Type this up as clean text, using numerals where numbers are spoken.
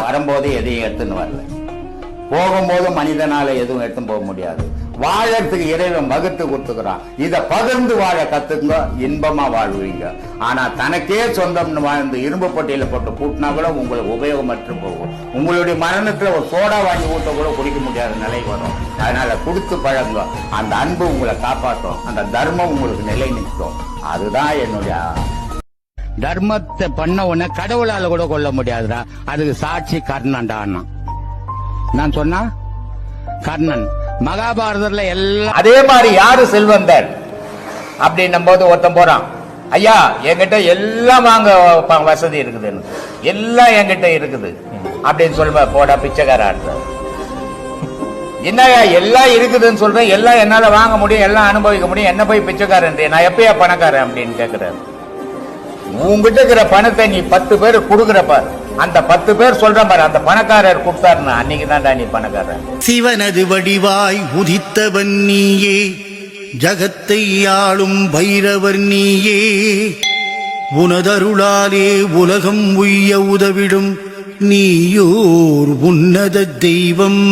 வரும்போது எதையும் எடுத்துன்னு வரல, போகும்போது மனிதனால எதுவும் எடுத்து போக முடியாது. வாழறதுக்கு இறைவன் வகுத்து கொடுத்துக்கிறான். இத பகிர்ந்து வாழ கத்துங்க, இன்பமா வாழ்வீங்க. ஆனா தனக்கே சொந்தம்னு வாழ்ந்து இரும்பு பட்டியல போட்டு கூட்டினா கூட உங்களுக்கு உபயோகமற்று போகும். உங்களுடைய மரணத்துல ஒரு சோடா வாங்கி ஊட்ட கூட குடிக்க முடியாத நிலை வரும். அதனால கொடுத்து பழங்க. அந்த அன்பு உங்களை காப்பாற்றும், அந்த தர்மம் உங்களுக்கு நிலை நிற்கும். அதுதான் என்னுடைய தர்மத்தை பண்ண உடனே கடவுளால கூட கொள்ள முடியாதுடா. அதுக்கு சாட்சி கர்ணன்டான்னா நான் சொன்னா கர்ணன் மகாபாரதத்துல எல்லாம். அதே மாதிரி யாரு செல்வந்தர் அப்படின்னும் போது ஒருத்தன் போறான், ஐயா என்கிட்ட எல்லாம் வாங்க வசதி இருக்குதுன்னு, எல்லாம் என்கிட்ட இருக்குது அப்படின்னு சொல்லுவ, போடா பிச்சைக்கார ஆடுற. என்னையா எல்லாம் இருக்குதுன்னு சொல்றேன், எல்லாம் என்னால வாங்க முடியும், எல்லாம் அனுபவிக்க முடியும், என்ன போய் பிச்சைக்காரன், நான் எப்பயா பணக்காரன் அப்படின்னு கேட்கிறேன். உங்ககிட்ட இருக்கிற பணத்தை நீ 10 பேர் கொடுக்குறப்ப அந்த 10 பேர் சொல்ற பாரு, அந்த பணக்காரர் கொடுத்தாருன்னா அன்னைக்கு தான்டா நீ பணக்காரர். சிவனது வடிவாய் உதித்தவன் நீயே, ஜகத்தை ஆளும் பைரவர் நீயே, உனதருளாலே உலகம் உய்ய உதவிடும் நீயோர் உன்னத தெய்வம்.